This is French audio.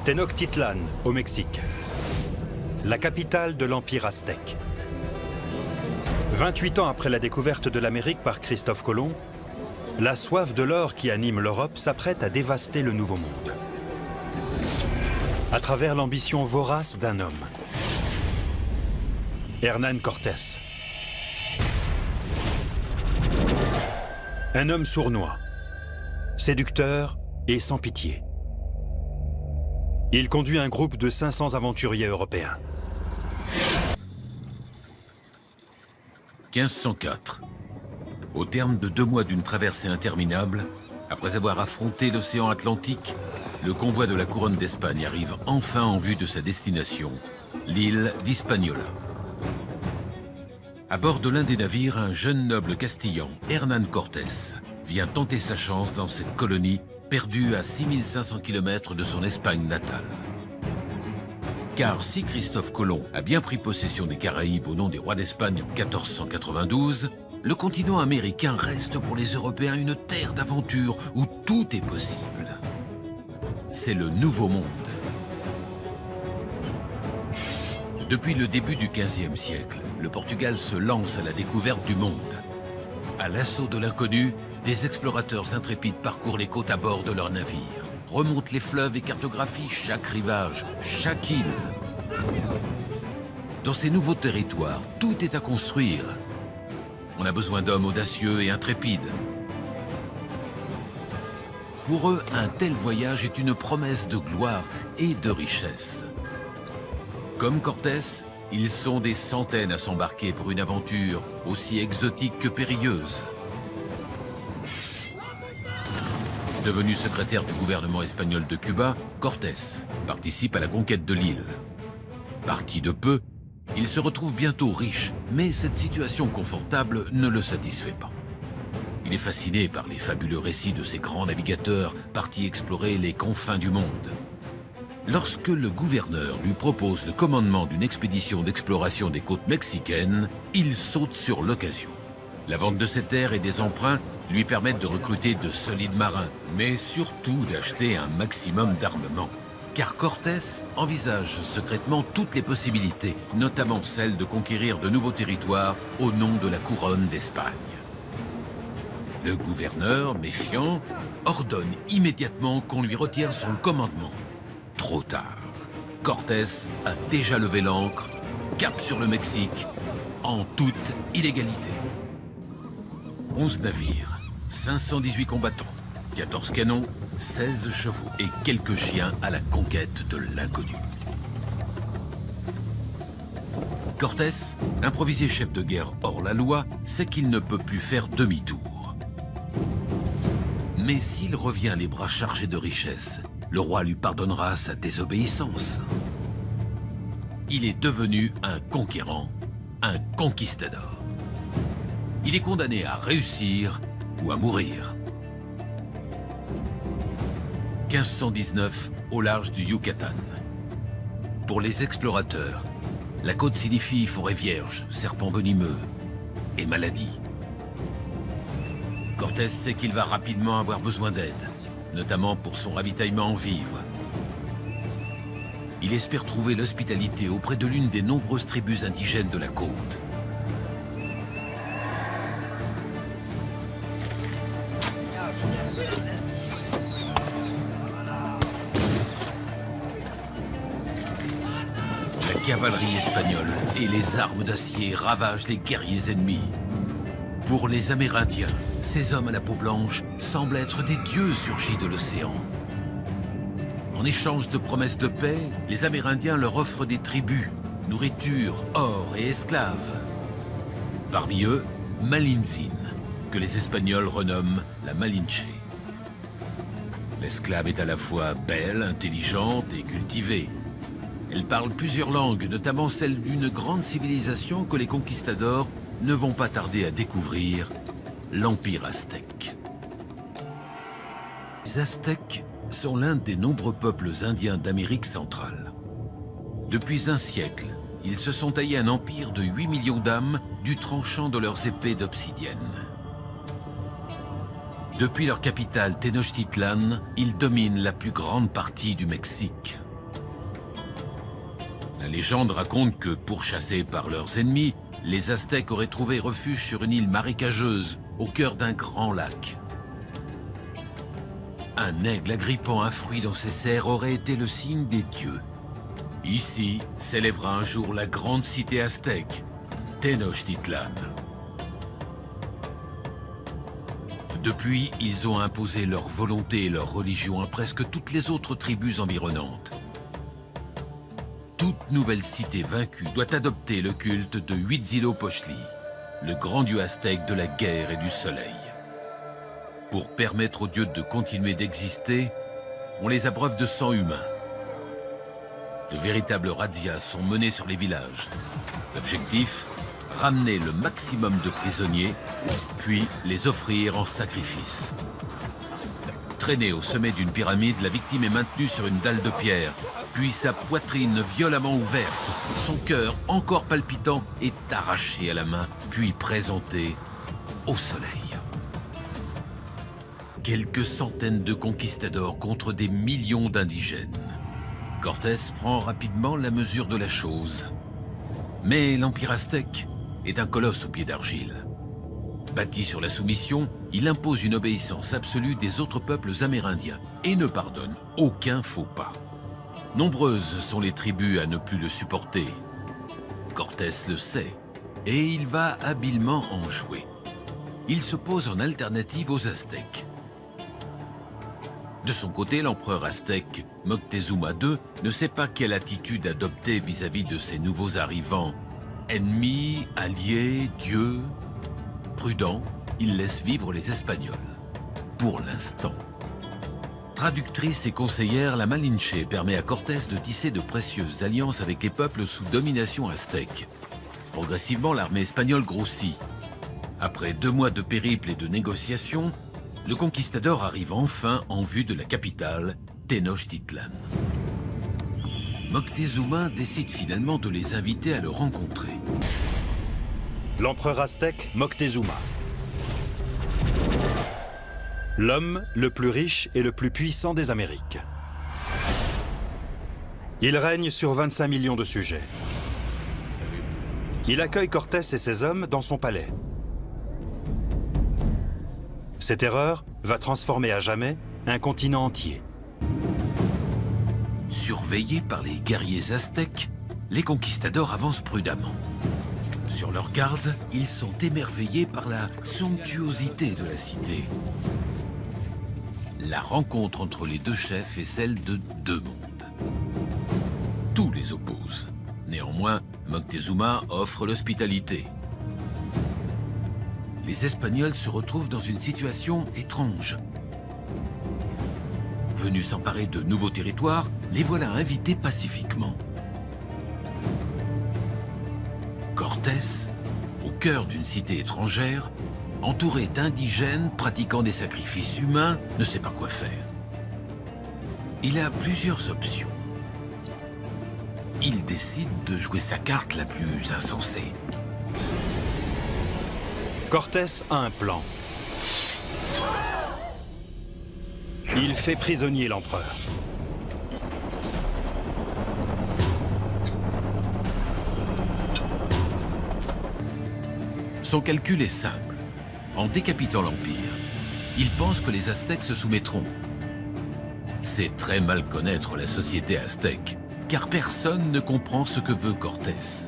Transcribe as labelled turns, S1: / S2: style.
S1: Tenochtitlan, au Mexique. La capitale de l'Empire aztèque. 28 ans après la découverte de l'Amérique par Christophe Colomb, la soif de l'or qui anime l'Europe s'apprête à dévaster le Nouveau Monde. À travers l'ambition vorace d'un homme. Hernán Cortés. Un homme sournois, séducteur et sans pitié. Il conduit un groupe de 500 aventuriers européens.
S2: 1504. Au terme de 2 mois d'une traversée interminable, après avoir affronté l'océan Atlantique, le convoi de la couronne d'Espagne arrive enfin en vue de sa destination, l'île d'Hispaniola. À bord de l'un des navires, un jeune noble castillan, Hernán Cortés, vient tenter sa chance dans cette colonie perdue à 6500 km de son Espagne natale. Car si Christophe Colomb a bien pris possession des Caraïbes au nom des rois d'Espagne en 1492, le continent américain reste pour les Européens une terre d'aventure où tout est possible. C'est le Nouveau Monde. Depuis le début du XVe siècle, le Portugal se lance à la découverte du monde. À l'assaut de l'inconnu, des explorateurs intrépides parcourent les côtes à bord de leurs navires, remontent les fleuves et cartographient chaque rivage, chaque île. Dans ces nouveaux territoires, tout est à construire. On a besoin d'hommes audacieux et intrépides. Pour eux, un tel voyage est une promesse de gloire et de richesse. Comme Cortés, ils sont des centaines à s'embarquer pour une aventure aussi exotique que périlleuse. Devenu secrétaire du gouvernement espagnol de Cuba, Cortés participe à la conquête de l'île. Parti de peu, il se retrouve bientôt riche, mais cette situation confortable ne le satisfait pas. Il est fasciné par les fabuleux récits de ces grands navigateurs partis explorer les confins du monde. Lorsque le gouverneur lui propose le commandement d'une expédition d'exploration des côtes mexicaines, il saute sur l'occasion. La vente de ses terres et des emprunts lui permettent de recruter de solides marins, mais surtout d'acheter un maximum d'armement. Car Cortés envisage secrètement toutes les possibilités, notamment celle de conquérir de nouveaux territoires au nom de la couronne d'Espagne. Le gouverneur, méfiant, ordonne immédiatement qu'on lui retire son commandement. Trop tard. Cortés a déjà levé l'ancre, cap sur le Mexique, en toute illégalité. 11 navires, 518 combattants, 14 canons, 16 chevaux et quelques chiens à la conquête de l'inconnu. Cortés, improvisé chef de guerre hors la loi, sait qu'il ne peut plus faire demi-tour. Mais s'il revient les bras chargés de richesses, le roi lui pardonnera sa désobéissance. Il est devenu un conquérant, un conquistador. Il est condamné à réussir ou à mourir. 1519, au large du Yucatan. Pour les explorateurs, la côte signifie forêt vierge, serpents venimeux et maladie. Cortés sait qu'il va rapidement avoir besoin d'aide, notamment pour son ravitaillement en vivres. Il espère trouver l'hospitalité auprès de l'une des nombreuses tribus indigènes de la côte. La cavalerie espagnole et les armes d'acier ravagent les guerriers ennemis. Pour les Amérindiens, ces hommes à la peau blanche semblent être des dieux surgis de l'océan. En échange de promesses de paix, les Amérindiens leur offrent des tribus, nourriture, or et esclaves. Parmi eux, Malintzin, que les Espagnols renomment la Malinche. L'esclave est à la fois belle, intelligente et cultivée. Elle parle plusieurs langues, notamment celle d'une grande civilisation que les conquistadors ne vont pas tarder à découvrir, l'Empire aztèque. Les Aztèques sont l'un des nombreux peuples indiens d'Amérique centrale. Depuis un siècle, ils se sont taillés un empire de 8 millions d'âmes du tranchant de leurs épées d'obsidienne. Depuis leur capitale Tenochtitlan, ils dominent la plus grande partie du Mexique. La légende raconte que, pourchassés par leurs ennemis, les Aztèques auraient trouvé refuge sur une île marécageuse, au cœur d'un grand lac. Un aigle agrippant un fruit dans ses serres aurait été le signe des dieux. Ici s'élèvera un jour la grande cité aztèque, Tenochtitlan. Depuis, ils ont imposé leur volonté et leur religion à presque toutes les autres tribus environnantes. Toute nouvelle cité vaincue doit adopter le culte de Huitzilopochtli, le grand dieu aztèque de la guerre et du soleil. Pour permettre aux dieux de continuer d'exister, on les abreuve de sang humain. De véritables razzias sont menées sur les villages. L'objectif, ramener le maximum de prisonniers, puis les offrir en sacrifice. Traînée au sommet d'une pyramide, la victime est maintenue sur une dalle de pierre, puis sa poitrine violemment ouverte, son cœur encore palpitant est arraché à la main, puis présenté au soleil. Quelques centaines de conquistadors contre des millions d'indigènes. Cortés prend rapidement la mesure de la chose. Mais l'Empire aztèque est un colosse aux pieds d'argile. Bâti sur la soumission, il impose une obéissance absolue des autres peuples amérindiens et ne pardonne aucun faux pas. Nombreuses sont les tribus à ne plus le supporter. Cortés le sait et il va habilement en jouer. Il se pose en alternative aux Aztèques. De son côté, l'empereur aztèque Moctezuma II ne sait pas quelle attitude adopter vis-à-vis de ces nouveaux arrivants. Ennemis, alliés, dieux. Prudent, il laisse vivre les Espagnols. Pour l'instant. Traductrice et conseillère, la Malinche permet à Cortés de tisser de précieuses alliances avec les peuples sous domination aztèque. Progressivement, l'armée espagnole grossit. Après 2 mois de périple et de négociations, le conquistador arrive enfin en vue de la capitale, Tenochtitlan. Moctezuma décide finalement de les inviter à le rencontrer.
S1: L'empereur aztèque Moctezuma. L'homme le plus riche et le plus puissant des Amériques. Il règne sur 25 millions de sujets. Il accueille Cortés et ses hommes dans son palais. Cette erreur va transformer à jamais un continent entier.
S2: Surveillés par les guerriers aztèques, les conquistadors avancent prudemment. Sur leur garde, ils sont émerveillés par la somptuosité de la cité. La rencontre entre les deux chefs est celle de 2 mondes. Tout les oppose. Néanmoins, Moctezuma offre l'hospitalité. Les Espagnols se retrouvent dans une situation étrange. Venus s'emparer de nouveaux territoires, les voilà invités pacifiquement. Cortés, au cœur d'une cité étrangère, entouré d'indigènes pratiquant des sacrifices humains, ne sait pas quoi faire. Il a plusieurs options. Il décide de jouer sa carte la plus insensée.
S1: Cortés a un plan. Il fait prisonnier l'empereur.
S2: Son calcul est simple. En décapitant l'Empire, il pense que les Aztèques se soumettront. C'est très mal connaître la société aztèque, car personne ne comprend ce que veut Cortés.